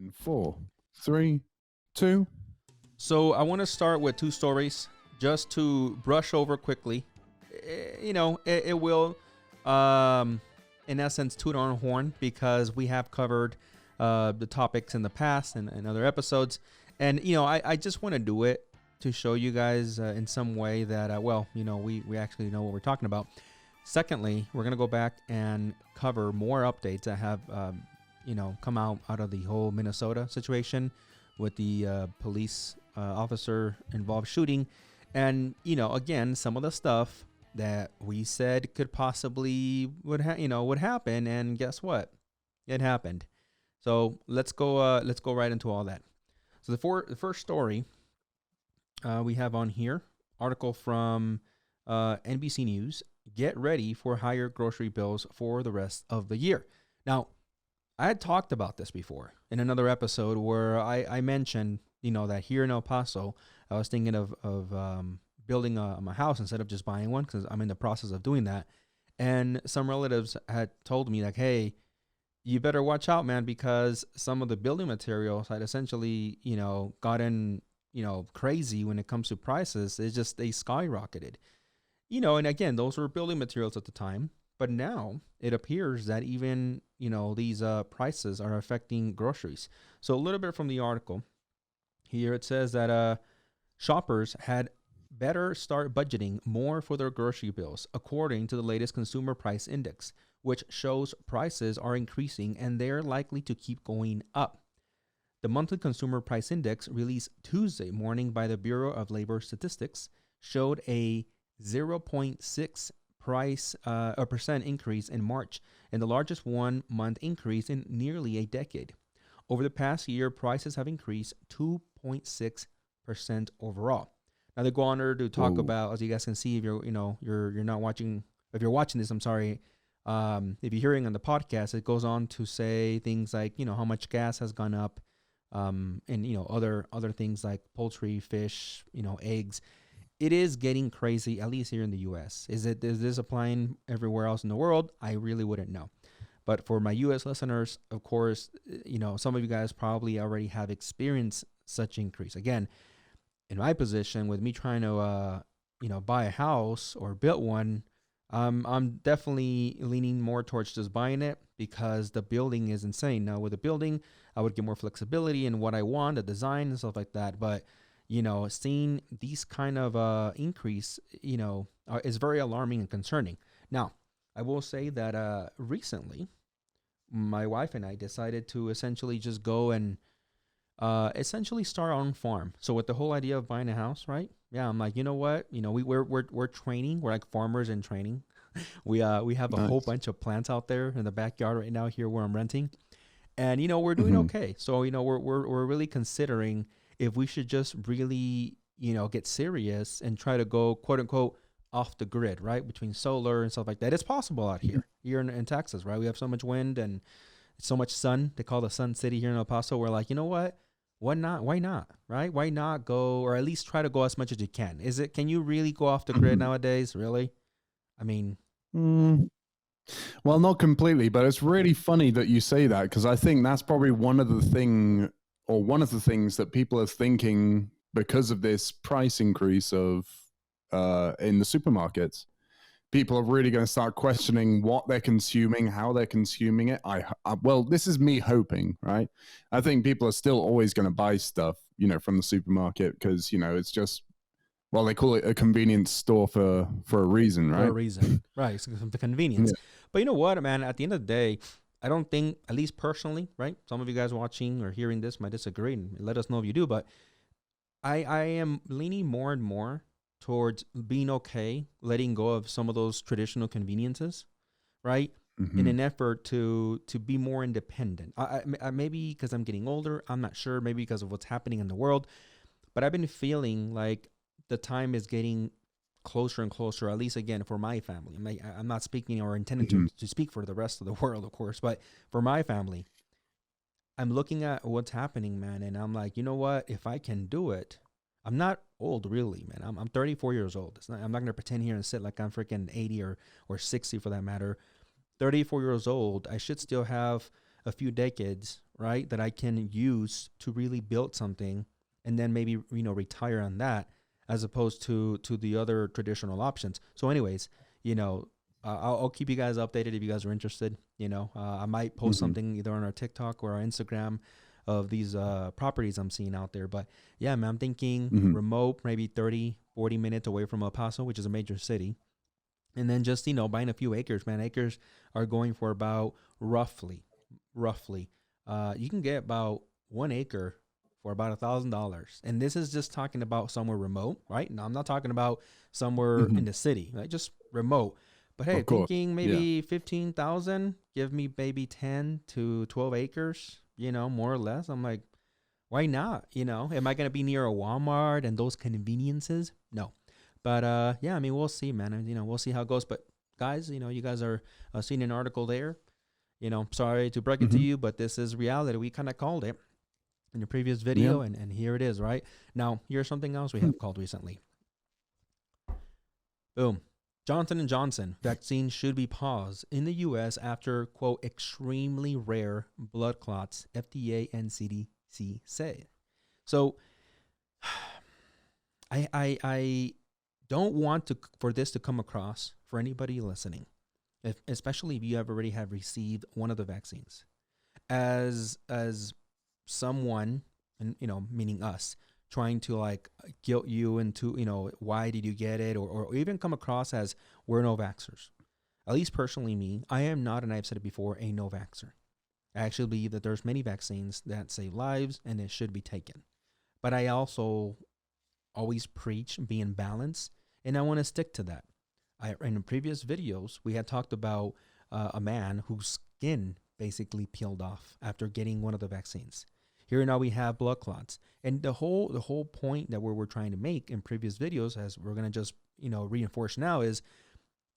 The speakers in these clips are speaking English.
In 4, 3, 2. So I want to start with two stories just to brush over quickly. It will, in essence, toot our own horn because we have covered the topics in the past and other episodes. And, I just want to do it to show you guys in some way that, we actually know what we're talking about. Secondly, we're going to go back and cover more updates that have, come out of the whole Minnesota situation with the police officer involved shooting. And, again, some of the stuff that we said could possibly would happen. And guess what? It happened. So let's go right into all that. So the first story we have on here, article from NBC News. Get ready for higher grocery bills for the rest of the year. Now, I had talked about this before in another episode where I mentioned, that here in El Paso, I was thinking of building a house instead of just buying one because I'm in the process of doing that. And some relatives had told me like, hey, you better watch out, man, because some of the building materials had essentially, gotten, crazy when it comes to prices. They skyrocketed, and again, those were building materials at the time. But now it appears that even, these prices are affecting groceries. So a little bit from the article here, it says that shoppers had better start budgeting more for their grocery bills, according to the latest Consumer Price Index, which shows prices are increasing and they're likely to keep going up. The monthly Consumer Price Index, released Tuesday morning by the Bureau of Labor Statistics, showed a 0.6 percent increase in March, and the largest 1 month increase in nearly a decade. Over the past year, prices have increased 2.6% overall. Now they go on there to talk about, as you guys can see, if you're not watching, if you're watching this, I'm sorry. If you're hearing on the podcast, it goes on to say things like, how much gas has gone up, and other things like poultry, fish, eggs. It is getting crazy, at least here in the U.S. Is this applying everywhere else in the world? I really wouldn't know. But for my U.S. listeners, of course, some of you guys probably already have experienced such increase. Again, in my position, with me trying to, buy a house or build one, I'm definitely leaning more towards just buying it because the building is insane. Now, with the building, I would get more flexibility in what I want, the design and stuff like that. But seeing these kind of increase, is very alarming and concerning. Now, I will say that recently, my wife and I decided to essentially just go and essentially start our own farm. So with the whole idea of buying a house, right? Yeah, I'm like, you know what? We're training. We're like farmers in training. We have a whole bunch of plants out there in the backyard right now here where I'm renting, and we're doing okay. So we're really considering if we should just really, get serious and try to go, quote unquote, off the grid, right? Between solar and stuff like that. It's possible out here in Texas, right? We have so much wind and so much sun. They call the Sun City here in El Paso. We're like, you know what? Why not? Right? Why not go, or at least try to go as much as you can? Can you really go off the grid nowadays? Really? I mean, well, not completely, but it's really funny that you say that because I think that's probably one of the things that people are thinking because of this price increase of in the supermarkets. People are really going to start questioning what they're consuming, how they're consuming it. Well, this is me hoping, right? I think people are still always going to buy stuff, from the supermarket because, it's just, well, they call it a convenience store for a reason, right? For a reason, right? It's the convenience. Yeah. But you know what, man? At the end of the day, I don't think, at least personally, right? Some of you guys watching or hearing this might disagree, and let us know if you do. But I am leaning more and more towards being okay, letting go of some of those traditional conveniences, right? In an effort to be more independent. I maybe because I'm getting older, I'm not sure, maybe because of what's happening in the world, but I've been feeling like the time is getting closer and closer, at least again, for my family. I'm not speaking or intending to speak for the rest of the world, of course, but for my family, I'm looking at what's happening, man, and I'm like, you know what? If I can do it, I'm not old, really, man. I'm 34 years old. I'm not going to pretend here and sit like I'm freaking 80 or 60 for that matter. 34 years old, I should still have a few decades right, that I can use to really build something and then maybe, retire on that as opposed to the other traditional options. So anyways, I'll keep you guys updated if you guys are interested. I might post something either on our TikTok or our Instagram of these properties I'm seeing out there. But yeah, man, I'm thinking remote, maybe 30, 40 minutes away from El Paso, which is a major city. And then just, buying a few acres, man. Acres are going for about roughly, you can get about 1 acre for about $1,000. And this is just talking about somewhere remote, right? Now, I'm not talking about somewhere in the city, right? Just remote. But hey, thinking maybe 15,000, give me maybe 10 to 12 acres, more or less. I'm like, why not? Am I going to be near a Walmart and those conveniences? No. But yeah, I mean, we'll see, man. And, we'll see how it goes. But guys, you guys are seeing an article there. Sorry to break it to you, but this is reality. We kind of called it in the previous video, and here it is, right? Now, here's something else we have called recently. Boom. Johnson & Johnson vaccine should be paused in the U.S. after, quote, extremely rare blood clots, FDA and CDC say. So I don't want for this to come across for anybody listening, especially if you already have received one of the vaccines, as someone, and meaning us, trying to like guilt you into, why did you get it, or even come across as we're no vaxxers. At least personally me, I am not, and I've said it before, a no vaxxer. I actually believe that there's many vaccines that save lives and it should be taken. But I also always preach being balanced, and I want to stick to that. In the previous videos, we had talked about a man whose skin basically peeled off after getting one of the vaccines. Here now we have blood clots. And the whole point that we're trying to make in previous videos, as we're going to just, reinforce now, is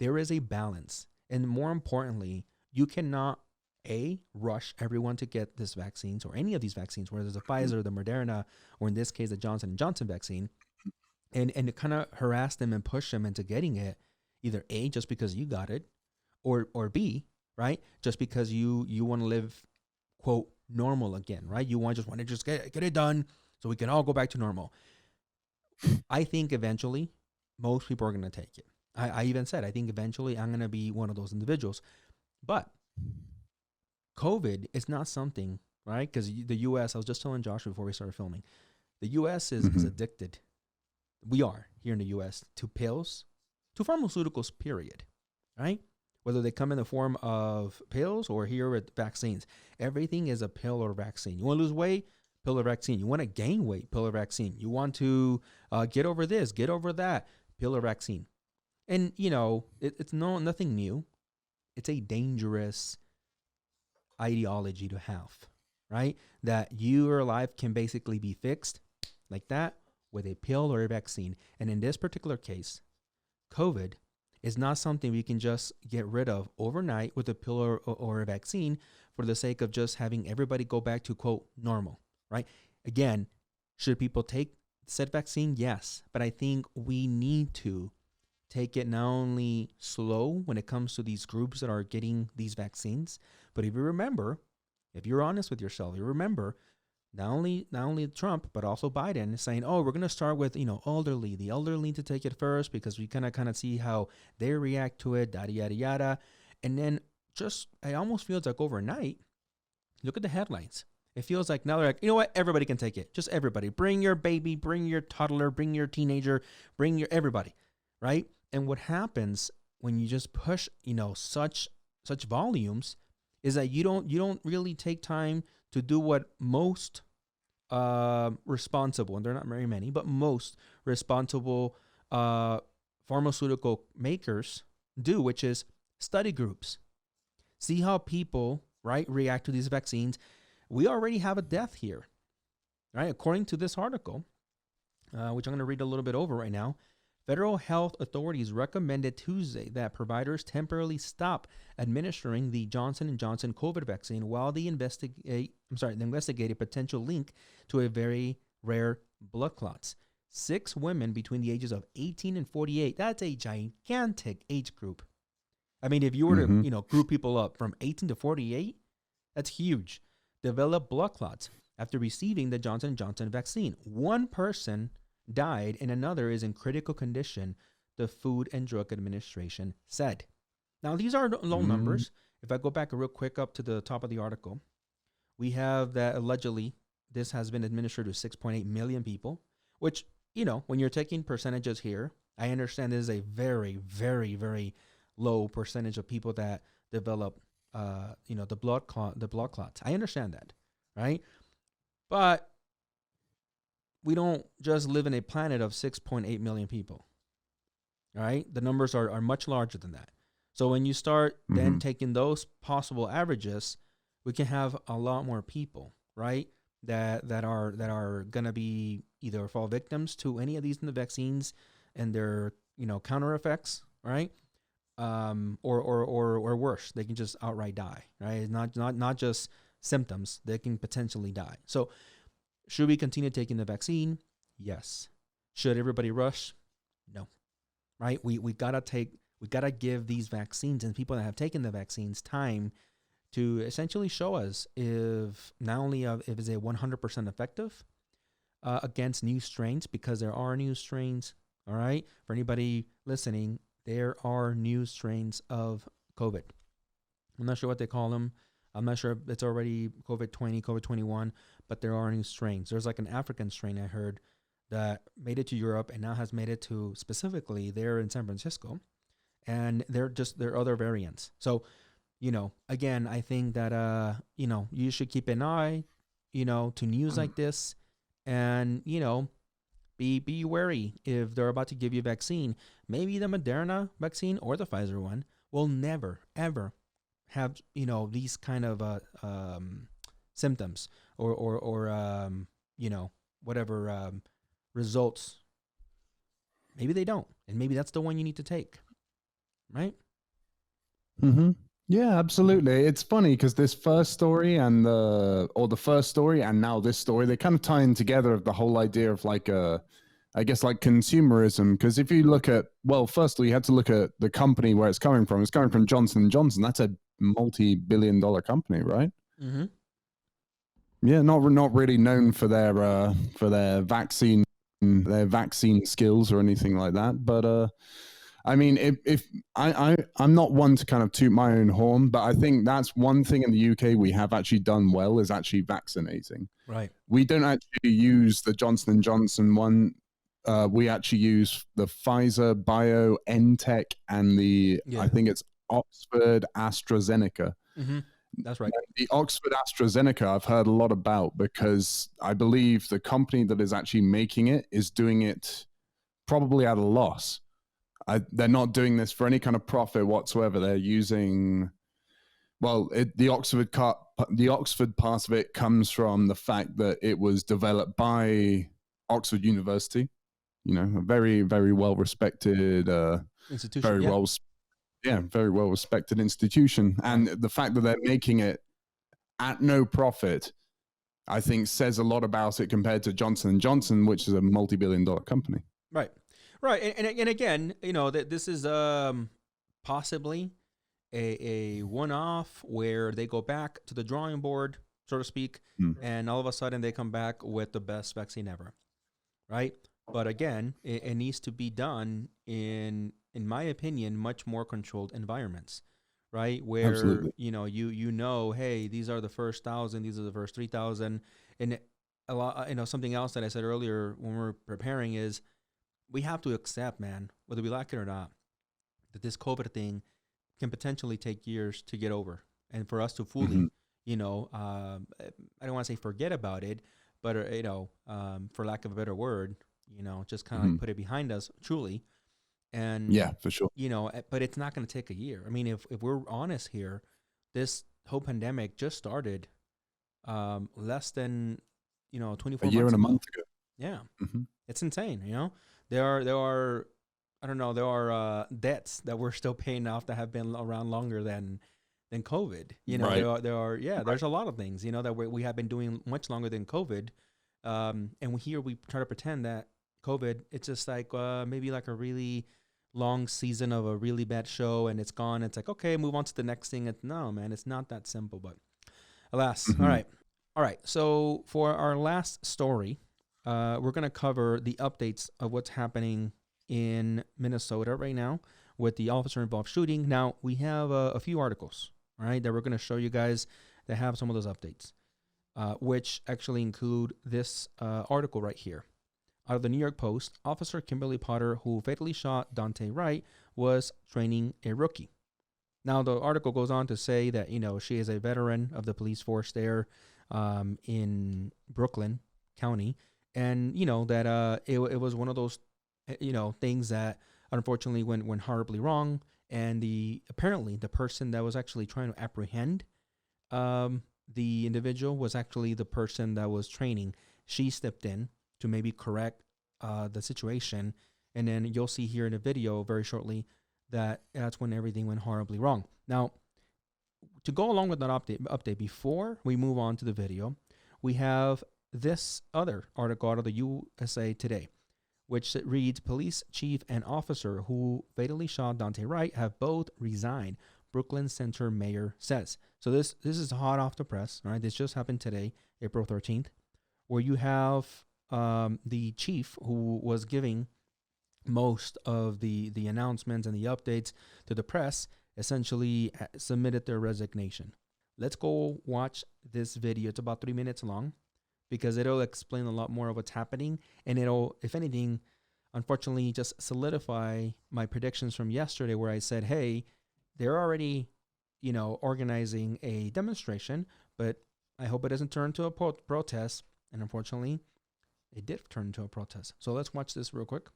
there is a balance. And more importantly, you cannot, rush everyone to get this vaccines or any of these vaccines, whether it's the Pfizer, the Moderna, or in this case, the Johnson & Johnson vaccine, and to kind of harass them and push them into getting it, either A, just because you got it, or B, right, just because you want to live, quote, normal again, right? You want to just get it done so we can all go back to normal. I think eventually most people are going to take it. I even said, I think eventually I'm going to be one of those individuals. But COVID is not something, right? Because the U.S., I was just telling Josh before we started filming, the U.S. is addicted. We are here in the U.S. to pills, to pharmaceuticals, period, right? Whether they come in the form of pills or here with vaccines. Everything is a pill or vaccine. You want to lose weight? Pill or vaccine. You want to gain weight? Pill or vaccine. You want to get over this, get over that? Pill or vaccine. And, it's nothing new. It's a dangerous ideology to have, right? That your life can basically be fixed like that with a pill or a vaccine. And in this particular case, COVID is not something we can just get rid of overnight with a pill or a vaccine for the sake of just having everybody go back to, quote, normal, right? Again, should people take said vaccine? Yes. But I think we need to take it not only slow when it comes to these groups that are getting these vaccines, but if you remember, if you're honest with yourself, you remember not only Trump, but also Biden saying, oh, we're going to start with, the elderly need to take it first because we kind of see how they react to it, yada, yada, yada. And then it almost feels like overnight, look at the headlines. It feels like now they're like, you know what? Everybody can take it. Just everybody. Bring your baby, bring your toddler, bring your teenager, bring your everybody, right? And what happens when you just push, such volumes is that you don't really take time to do what most responsible, and they're not very many, but most responsible pharmaceutical makers do, which is study groups. See how people, right, react to these vaccines. We already have a death here, right? According to this article, which I'm going to read a little bit over right now, federal health authorities recommended Tuesday that providers temporarily stop administering the Johnson & Johnson COVID vaccine while they investigate a potential link to a very rare blood clots. 6 women between the ages of 18 and 48. That's a gigantic age group. I mean, if you were to, group people up from 18 to 48, that's huge. developed blood clots after receiving the Johnson & Johnson vaccine. One person died and another is in critical condition, the Food and Drug Administration said. Now, these are low numbers. If I go back real quick up to the top of the article, we have that allegedly this has been administered to 6.8 million people, which, when you're taking percentages here, I understand this is a very, very, very low percentage of people that develop, the blood clots. I understand that, right? But we don't just live in a planet of 6.8 million people, right? The numbers are much larger than that. So when you start then taking those possible averages, we can have a lot more people, right? That are gonna be either fall victims to any of these vaccines and their counter effects, right? Or worse, they can just outright die, right? Not just symptoms, they can potentially die. So should we continue taking the vaccine? Yes. Should everybody rush? No. Right? We gotta give these vaccines and people that have taken the vaccines time to essentially show us if not only if it's a 100% effective against new strains, because there are new strains. All right, for anybody listening, there are new strains of COVID. I'm not sure what they call them. I'm not sure if it's already COVID-20, COVID-21, but there are new strains. There's like an African strain I heard that made it to Europe and now has made it to specifically there in San Francisco, and there are other variants. So, again, I think that you should keep an eye, to news like this, and be wary if they're about to give you a vaccine. Maybe the Moderna vaccine or the Pfizer one will never ever have these kind of symptoms or whatever results. Maybe they don't, and maybe that's the one you need to take, right? Yeah, absolutely. It's funny because this first story and the first story and now this story, they kind of tie in together of the whole idea of like I guess like consumerism. Because if you look at, well, firstly, you have to look at the company where it's coming from. It's coming from Johnson & Johnson. That's a multi-billion-dollar company, right? Mm-hmm. Yeah, not really known for their vaccine skills or anything like that. But I mean, if I'm not one to kind of toot my own horn, but I think that's one thing in the UK we have actually done well is actually vaccinating. Right. We don't actually use the Johnson & Johnson one. We actually use the Pfizer, BioNTech, and I think it's Oxford AstraZeneca. Mm-hmm. That's right. The Oxford AstraZeneca I've heard a lot about because I believe the company that is actually making it is doing it probably at a loss. They're not doing this for any kind of profit whatsoever. They're using, the Oxford part of it comes from the fact that it was developed by Oxford University, a very, very well respected institution. Very well respected institution. And the fact that they're making it at no profit, I think says a lot about it compared to Johnson & Johnson, which is a multi-billion-dollar company. Right. Right, and again, that this is possibly a one-off where they go back to the drawing board, so to speak, and all of a sudden they come back with the best vaccine ever, right? But again, it needs to be done in my opinion, much more controlled environments, right? Where Absolutely. Hey, these are the first 1,000, these are the first 3,000, and a lot, something else that I said earlier when we're preparing is, we have to accept, man, whether we like it or not, that this COVID thing can potentially take years to get over. And for us to fully, I don't want to say forget about it, but, for lack of a better word, just kind of like put it behind us truly. And yeah, for sure. But it's not going to take a year. I mean, if we're honest here, this whole pandemic just started less than, 24 a year months and a ago. month ago. Yeah. It's insane, There are I don't know, there are debts that we're still paying off that have been around longer than COVID. Right. There are there's a lot of things, that we have been doing much longer than COVID. And we try to pretend that COVID, it's just like maybe like a really long season of a really bad show and it's gone. It's like, okay, move on to the next thing. No, man, it's not that simple, but alas. All right. All right. So for our last story, we're going to cover the updates of what's happening in Minnesota right now with the officer involved shooting. Now, we have a few articles, all right, that we're going to show you guys that have some of those updates, which actually include this article right here. Out of the New York Post, Officer Kimberly Potter, who fatally shot Daunte Wright, was training a rookie. Now, the article goes on to say that, she is a veteran of the police force there in Brooklyn County. And, that it was one of those, things that unfortunately went horribly wrong. And apparently the person that was actually trying to apprehend the individual was actually the person that was training. She stepped in to maybe correct the situation. And then you'll see here in the video very shortly that's when everything went horribly wrong. Now, to go along with that update, before we move on to the video, we have this other article out of the USA Today, which reads, police chief and officer who fatally shot Daunte Wright have both resigned, Brooklyn Center mayor says. So this is hot off the press, all right? This just happened today, April 13th, where you have the chief who was giving most of the announcements and the updates to the press essentially submitted their resignation. Let's go watch this video. It's about 3 minutes long because it'll explain a lot more of what's happening, and it'll, if anything, unfortunately just solidify my predictions from yesterday where I said, hey, they're already, organizing a demonstration, but I hope it doesn't turn into a protest. And unfortunately, it did turn into a protest. So let's watch this real quick.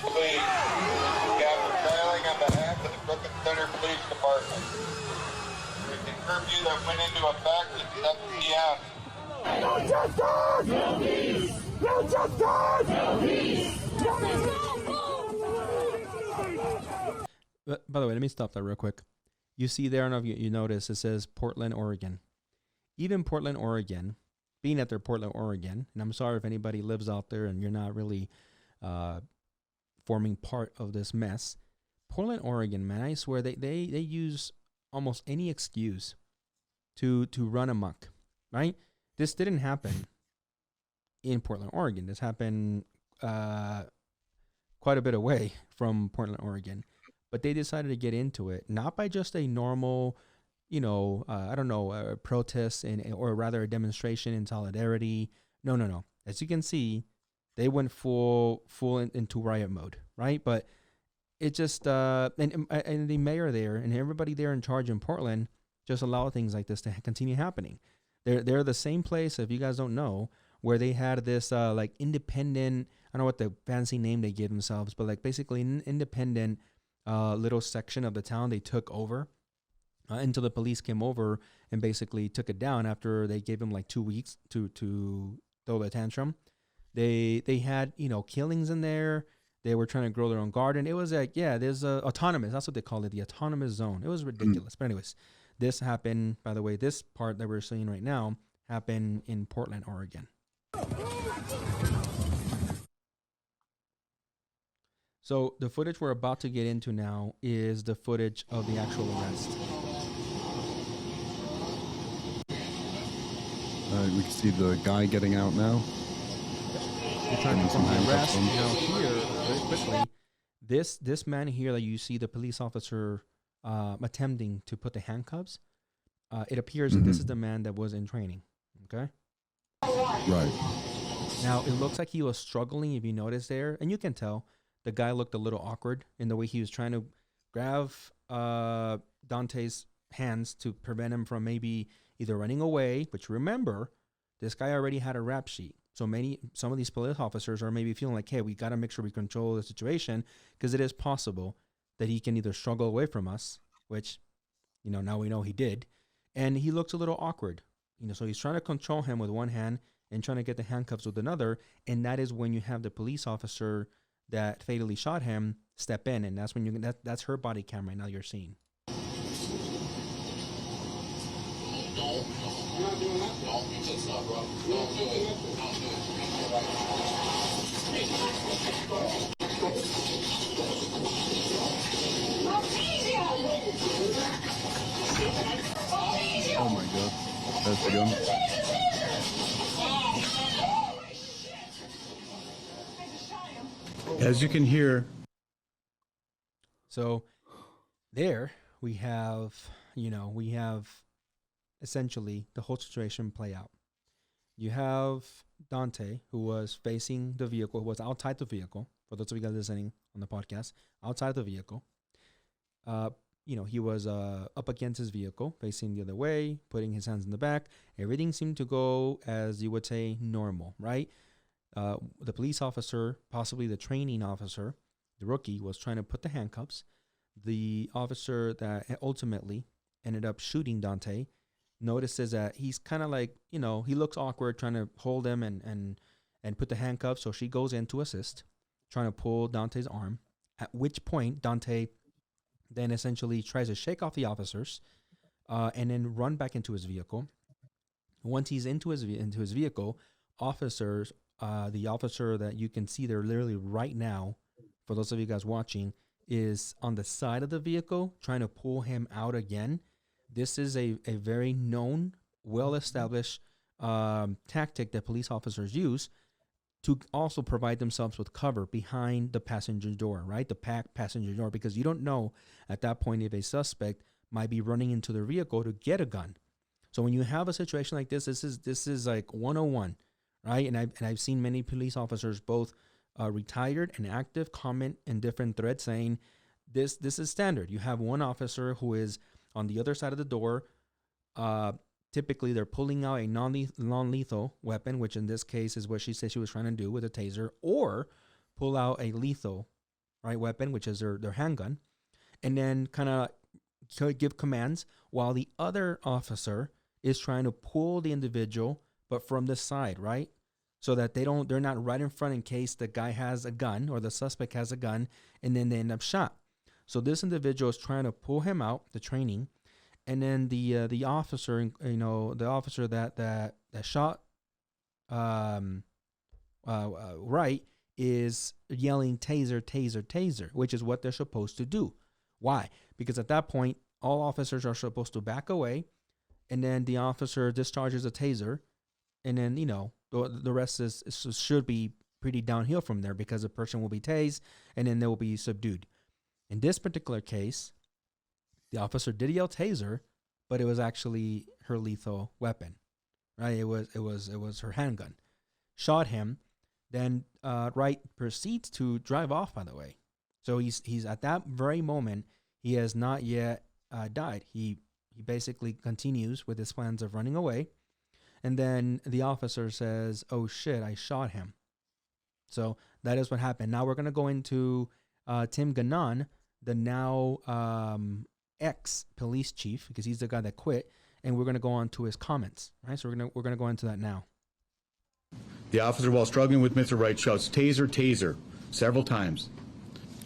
Please. Captain Trailing on behalf of the Brooklyn Center Police Department. With the curfew that went into effect at 7 p.m. No justice! No peace! No justice! No peace! By the way, let me stop that real quick. You see there, I don't know if you notice, it says Portland, Oregon. Even Portland, Oregon, being that they're Portland, Oregon, and I'm sorry if anybody lives out there and you're not really forming part of this mess. Portland, Oregon, man, I swear they use almost any excuse to run amok, right? This didn't happen in Portland, Oregon. This happened quite a bit away from Portland, Oregon, but they decided to get into it, not by just a normal, a protest or rather a demonstration in solidarity. No. As you can see, they went full into riot mode, right? But it just and the mayor there and everybody there in charge in Portland just allow things like this to continue happening. They're the same place, if you guys don't know, where they had this like independent, I don't know what the fancy name they gave themselves, but like basically an independent little section of the town they took over until the police came over and basically took it down after they gave them like 2 weeks to throw the tantrum. They had, killings in there. They were trying to grow their own garden. It was like, there's autonomous. That's what they call it, the autonomous zone. It was ridiculous. But anyways, this happened, by the way, this part that we're seeing right now happened in Portland, Oregon. So the footage we're about to get into now is the footage of the actual arrest. We can see the guy getting out now. They're trying to perform the arrest. Now here, very quickly, this man here that you see the police officer attempting to put the handcuffs, it appears that this is the man that was in training. Okay? Right. Now, it looks like he was struggling, if you notice there, and you can tell the guy looked a little awkward in the way he was trying to grab Daunte's hands to prevent him from maybe either running away, which remember, this guy already had a rap sheet. So some of these police officers are maybe feeling like, hey, we got to make sure we control the situation because it is possible that he can either struggle away from us, which, now we know he did. And he looks a little awkward, so he's trying to control him with one hand and trying to get the handcuffs with another. And that is when you have the police officer that fatally shot him step in. And that's when that's her body cam right now you're seeing. Oh my God. There's the gun. As you can hear. So there we have, we have essentially the whole situation play out. You have Daunte, who was facing the vehicle, who was outside the vehicle. For those of you guys listening on the podcast, outside the vehicle. He was up against his vehicle, facing the other way, putting his hands in the back. Everything seemed to go, as you would say, normal, right? The police officer, possibly the training officer, the rookie, was trying to put the handcuffs. The officer that ultimately ended up shooting Daunte notices that he's kind of like, he looks awkward trying to hold him and put the handcuffs. So she goes in to assist, trying to pull Daunte's arm, at which point Daunte then essentially tries to shake off the officers and then run back into his vehicle. Once he's into his vehicle, officers, the officer that you can see there literally right now, for those of you guys watching, is on the side of the vehicle trying to pull him out again. This is a very known, well-established tactic that police officers use to also provide themselves with cover behind the passenger door, right? The passenger door, because you don't know at that point if a suspect might be running into their vehicle to get a gun. So when you have a situation like this is like 101, right? And I've seen many police officers, both retired and active, comment in different threads saying this is standard. You have one officer who is on the other side of the door. Typically, they're pulling out a non-lethal weapon, which in this case is what she said she was trying to do with a taser, or pull out a lethal, right, weapon, which is their handgun, and then kind of give commands while the other officer is trying to pull the individual, but from the side, right, so that they're not right in front in case the guy has a gun or the suspect has a gun, and then they end up shot. So this individual is trying to pull him out, the training. And then the officer, the officer that shot Wright is yelling taser, taser, taser, which is what they're supposed to do. Why? Because at that point, all officers are supposed to back away, and then the officer discharges a taser, and then the rest should be pretty downhill from there, because the person will be tased and then they will be subdued. In this particular case, the officer did yell taser, but it was actually her lethal weapon, right? It was her handgun. Shot him, then Wright proceeds to drive off, by the way. So he's at that very moment, he has not yet died. He basically continues with his plans of running away. And then the officer says, "Oh shit, I shot him." So that is what happened. Now we're going to go into Tim Gannon, the now ex-police chief, because he's the guy that quit, and we're going to go on to his comments, right? So we're going to go into that now. The officer, while struggling with Mr. Wright, shouts, "Taser, taser," several times.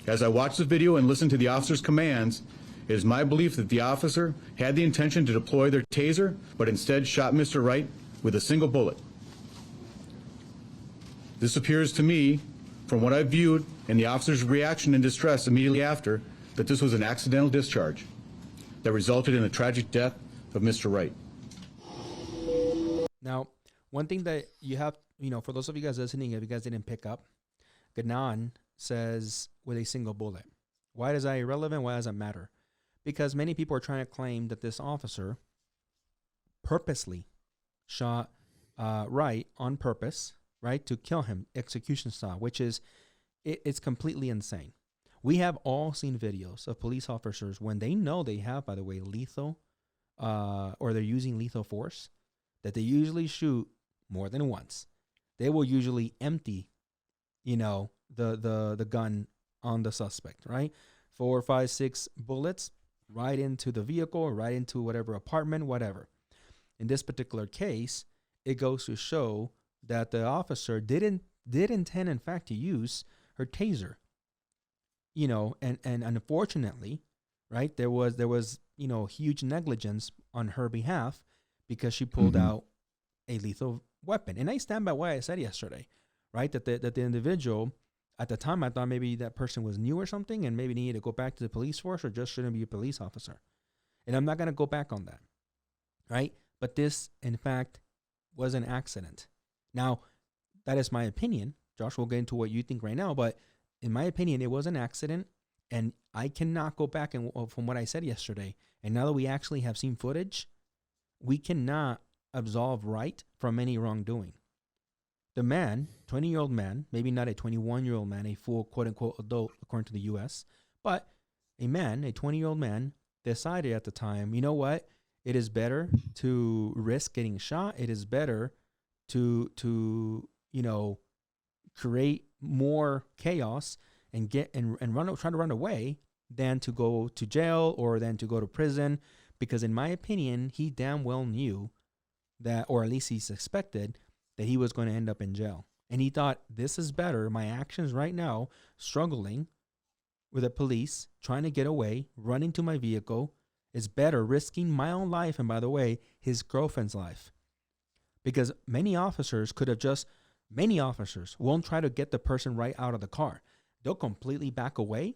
As I watch the video and listen to the officer's commands, it is my belief that the officer had the intention to deploy their taser, but instead shot Mr. Wright with a single bullet. This appears to me, from what I've viewed and the officer's reaction and distress immediately after, that this was an accidental discharge that resulted in the tragic death of Mr. Wright. Now, one thing that you have, for those of you guys listening, if you guys didn't pick up, Gannon says with a single bullet. Why is that irrelevant? Why does that matter? Because many people are trying to claim that this officer purposely shot Wright on purpose, right, to kill him, execution style, which is, it's completely insane. We have all seen videos of police officers when they know they have, by the way, lethal, or they're using lethal force, that they usually shoot more than once. They will usually empty, the gun on the suspect, right? 4, 5, 6 bullets right into the vehicle, right into whatever apartment, whatever. In this particular case, it goes to show that the officer did intend, in fact, to use her taser. And unfortunately, right, there was huge negligence on her behalf because she pulled out a lethal weapon. And I stand by what I said yesterday, right? That the individual, at the time, I thought maybe that person was new or something and maybe needed to go back to the police force or just shouldn't be a police officer. And I'm not going to go back on that, right? But this, in fact, was an accident. Now, that is my opinion. Josh, we'll get into what you think right now, but in my opinion, it was an accident, and I cannot go back and from what I said yesterday. And now that we actually have seen footage, we cannot absolve Wright from any wrongdoing. The man, 20-year-old man, maybe not a 21-year-old man, a full quote-unquote adult according to the U.S., but a man, a 20-year-old man, decided at the time, you know what? It is better to risk getting shot. It is better to create more chaos and try to run away than to go to jail or than to go to prison. Because in my opinion, he damn well knew that, or at least he suspected that he was going to end up in jail. And he thought, this is better. My actions right now, struggling with the police, trying to get away, running to my vehicle, is better, risking my own life and, by the way, his girlfriend's life. Because many officers won't try to get the person right out of the car. They'll completely back away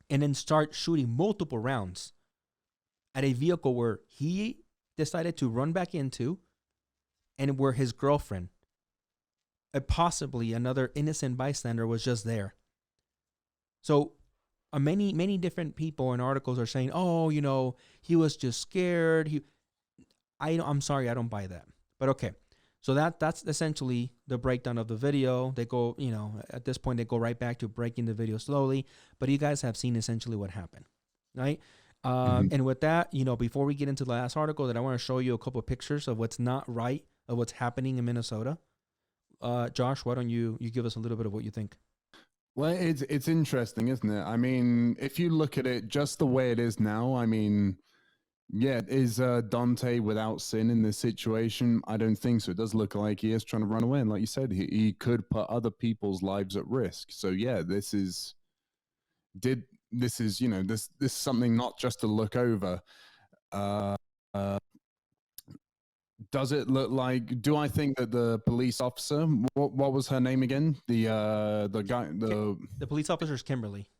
and then start shooting multiple rounds at a vehicle where he decided to run back into and where his girlfriend, possibly another innocent bystander, was just there. So many different people in articles are saying, oh, he was just scared. I'm sorry, I don't buy that. But okay. So that's essentially the breakdown of the video. They go, at this point, they go right back to breaking the video slowly. But you guys have seen essentially what happened, right? And with that, before we get into the last article, that I want to show you a couple of pictures of what's not right, of what's happening in Minnesota. Josh, why don't you give us a little bit of what you think? Well, it's interesting, isn't it? I mean, if you look at it just the way it is now, I mean, yeah, is Daunte without sin in this situation? I don't think so. It does look like he is trying to run away. And like you said, he could put other people's lives at risk. So yeah, this is something not just to look over. Does it look like? Do I think that the police officer? What was her name again? The police officer is Kimberly.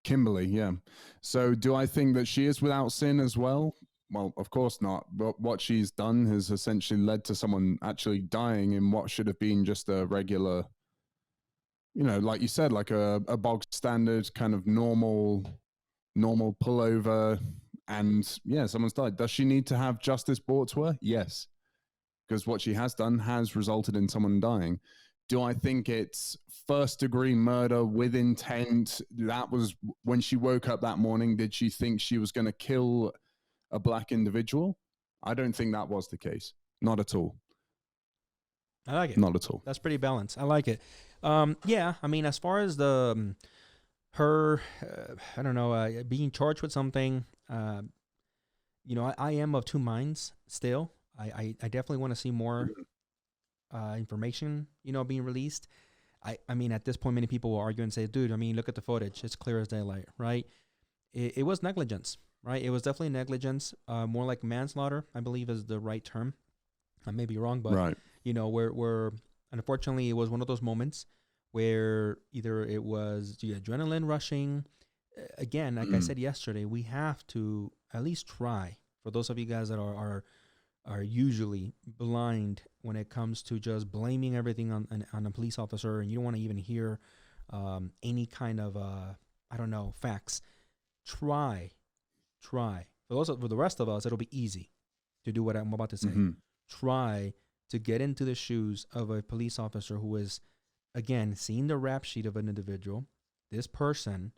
Kimberly, yeah. So do I think that she is without sin as well? Well, of course not. But what she's done has essentially led to someone actually dying in what should have been just a regular, like you said, like a bog standard kind of normal pullover. And yeah, someone's died. Does she need to have justice brought to her? Yes. Because what she has done has resulted in someone dying. Do I think it's first-degree murder with intent? That was when she woke up that morning. Did she think she was going to kill a black individual? I don't think that was the case. Not at all. I like it. Not at all. That's pretty balanced. I like it. Yeah, I mean, as far as the her, I don't know, being charged with something, I am of two minds still. I definitely want to see more information, being released. I mean, at this point, many people will argue and say, dude, I mean, look at the footage. It's clear as daylight, right? It was negligence, right? It was definitely negligence, more like manslaughter, I believe is the right term. I may be wrong, but, right. Where unfortunately it was one of those moments where either it was the adrenaline rushing. Again, like I said yesterday, we have to at least try, for those of you guys that are usually blind when it comes to just blaming everything on a police officer, and you don't want to even hear any kind of facts. Try. For the rest of us, it'll be easy to do what I'm about to say. Try to get into the shoes of a police officer who is, again, seeing the rap sheet of an individual. This person,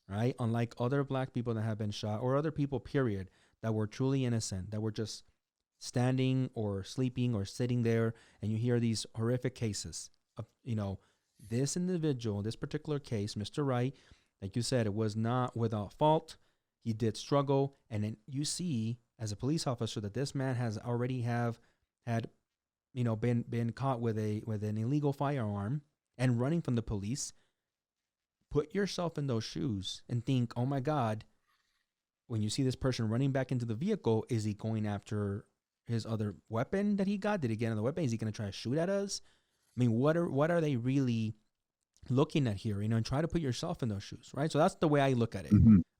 right, unlike other black people that have been shot, or other people, period, that were truly innocent, that were just standing or sleeping or sitting there, and you hear these horrific cases of, this individual, this particular case, Mr. Wright, like you said, it was not without fault. He did struggle. And then you see, as a police officer, that this man has already had been caught with an illegal firearm and running from the police, put yourself in those shoes and think, oh my God, when you see this person running back into the vehicle, is he going after his other weapon that he got? Did he get another weapon? Is he going to try to shoot at us? I mean, what are they really looking at here? And try to put yourself in those shoes, right? So that's the way I look at it.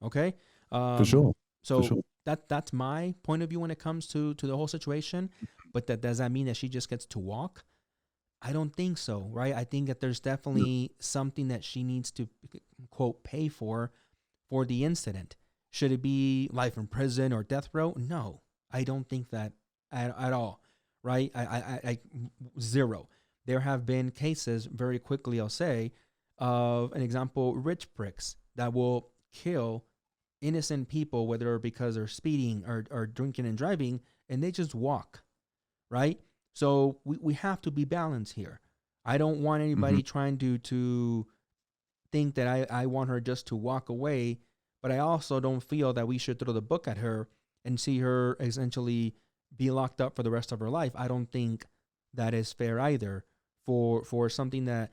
Okay. For sure. So For sure. that's my point of view when it comes to the whole situation. But does that mean that she just gets to walk? I don't think so, right? I think that there's definitely something that she needs to, quote, pay for the incident. Should it be life in prison or death row? No, I don't think that at all, right? I zero. There have been cases, very quickly I'll say, of an example, rich pricks that will kill innocent people, whether because they're speeding or drinking and driving, and they just walk, right? So we have to be balanced here. I don't want anybody trying to think that I want her just to walk away, but I also don't feel that we should throw the book at her and see her essentially be locked up for the rest of her life. I don't think that is fair either for something that,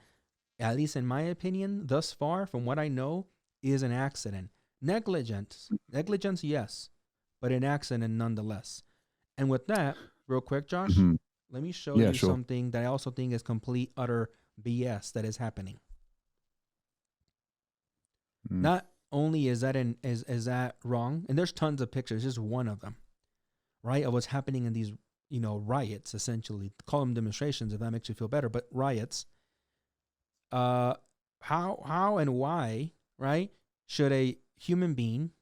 at least in my opinion, thus far, from what I know, is an accident. Negligence, yes, but an accident nonetheless. And with that, real quick, Josh, let me show you something that I also think is complete, utter BS that is happening. Not only is that is that wrong, and there's tons of pictures, just one of them, right, of what's happening in these, riots, essentially. Call them demonstrations if that makes you feel better, but riots. How and why, right, should a human being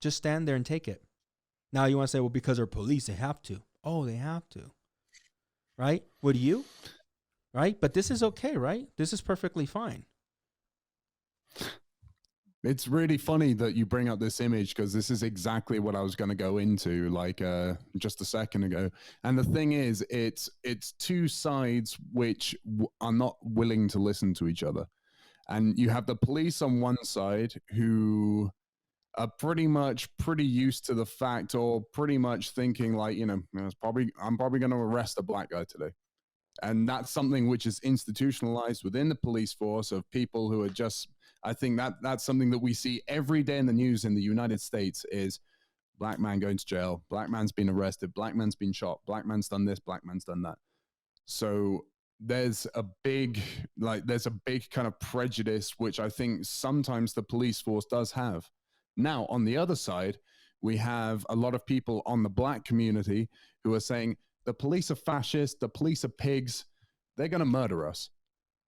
just stand there and take it? Now you want to say, well, because they're police, they have to. Oh, they have to, right? Would you? Right? But this is okay, right? This is perfectly fine. It's really funny that you bring up this image, because this is exactly what I was going to go into just a second ago. And the thing is, it's two sides which are not willing to listen to each other. And you have the police on one side who are pretty used to the fact, or pretty much thinking like, I'm probably going to arrest a black guy today. And that's something which is institutionalized within the police force of people who are just, I think that's something that we see every day in the news in the United States is black man going to jail, black man's been arrested, black man's been shot, black man's done this, black man's done that. So there's a big kind of prejudice, which I think sometimes the police force does have. Now, on the other side, we have a lot of people on the black community who are saying the police are fascists, the police are pigs, they're going to murder us,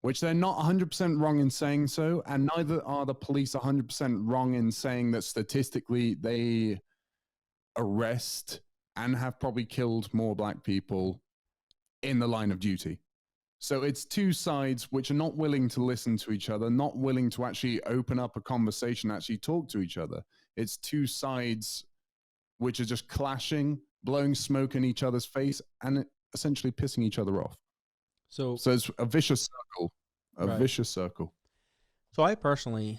which they're not 100% wrong in saying so, and neither are the police 100% wrong in saying that statistically they arrest and have probably killed more black people in the line of duty. So it's two sides which are not willing to listen to each other, not willing to actually open up a conversation, actually talk to each other. It's two sides which are just clashing, blowing smoke in each other's face, and essentially pissing each other off. So it's a vicious circle, vicious circle. So I personally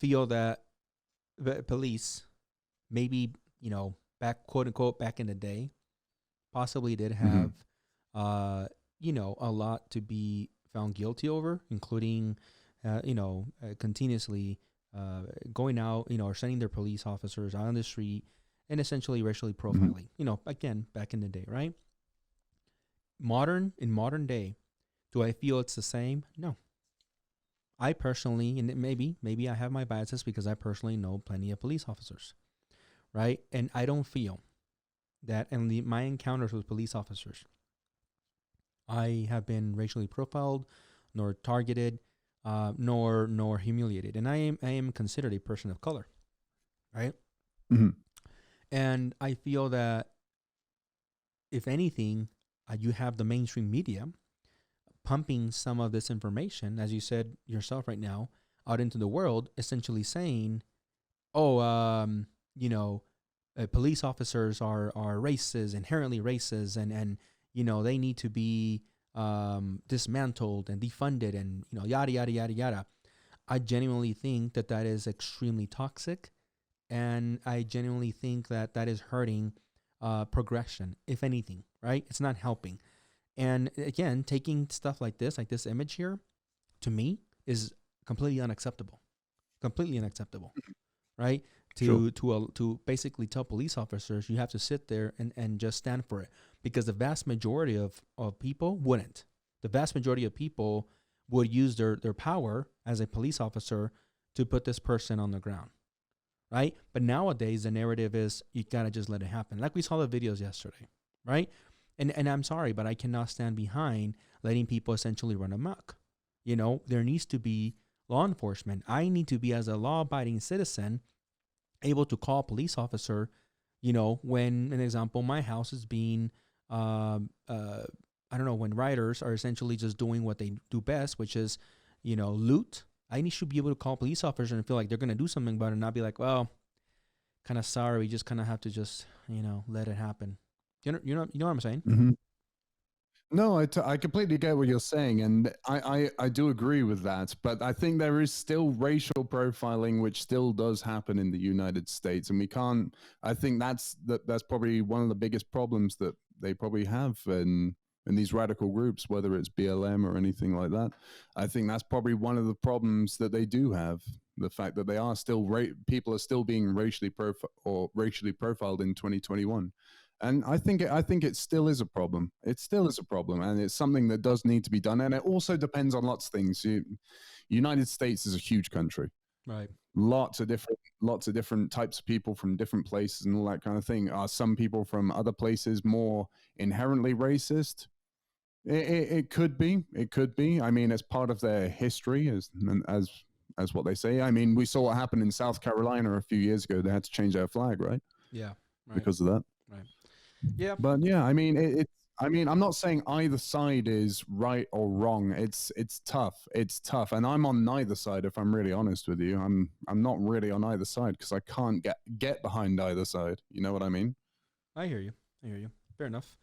feel that the police, maybe, back, quote unquote, back in the day, possibly did have, a lot to be found guilty over, including, continuously going out, or sending their police officers out on the street and essentially racially profiling, again, back in the day, right? In modern day, do I feel it's the same? No. I personally, and maybe I have my biases because I personally know plenty of police officers, right? And I don't feel that in my encounters with police officers, I have been racially profiled, nor targeted, nor humiliated. And I am considered a person of color, right? And I feel that, if anything, you have the mainstream media pumping some of this information, as you said yourself right now, out into the world, essentially saying, police officers are racist, inherently racist, and they need to be dismantled and defunded, and yada yada yada yada. I genuinely think that is extremely toxic And I genuinely think that that is hurting progression, if anything, right? It's not helping. And again, taking stuff like this image here, to me, is completely unacceptable. Completely unacceptable, right? To basically tell police officers you have to sit there and just stand for it, because the vast majority of people wouldn't. The vast majority of people would use their power as a police officer to put this person on the ground, right? But nowadays the narrative is you gotta just let it happen, like we saw the videos yesterday, right? And I'm sorry, but I cannot stand behind letting people essentially run amok. You know, there needs to be law enforcement. I need to be, as a law-abiding citizen, able to call a police officer, you know, when, an example, my house is being, I don't know, when rioters are essentially just doing what they do best, which is, you know, loot. I should be able to call a police officer and feel like they're going to do something about it, and not be like, well, kind of sorry, we just kind of have to just, you know, let it happen. You know what I'm saying? Mm-hmm. No, I completely get what you're saying, and I do agree with that. But I think there is still racial profiling, which still does happen in the United States, and we can't. I think that's probably one of the biggest problems that they probably have in these radical groups, whether it's BLM or anything like that. I think that's probably one of the problems that they do have. The fact that they are still people are still being racially profiled in 2021. And I think it still is a problem. It still is a problem, and it's something that does need to be done. And it also depends on lots of things. United States is a huge country, right? Lots of different types of people from different places and all that kind of thing. Are some people from other places more inherently racist? It could be. It could be. I mean, it's part of their history, as what they say. I mean, we saw what happened in South Carolina a few years ago. They had to change their flag, right? Yeah, right. Because of that. Right. Yeah. But yeah, I mean, I'm not saying either side is right or wrong. It's tough. It's tough, and I'm on neither side. If I'm really honest with you, I'm not really on either side because I can't get behind either side. You know what I mean? I hear you. Fair enough.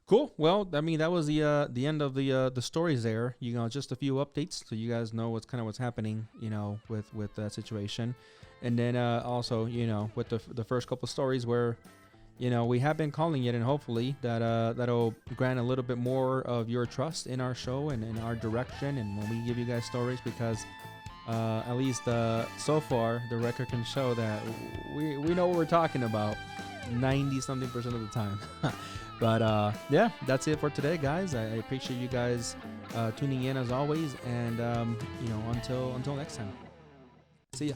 Cool. Well, I mean, that was the end of the stories there. You know, just a few updates so you guys know what's happening. You know, with that situation, and then also, you know, with the first couple of stories where, you know, we have been calling it, and hopefully that'll grant a little bit more of your trust in our show and in our direction, and when we give you guys stories, because at least so far the record can show that we know what we're talking about 90-something% of the time. But yeah, that's it for today, guys. I appreciate you guys tuning in as always, and you know, until next time. See ya.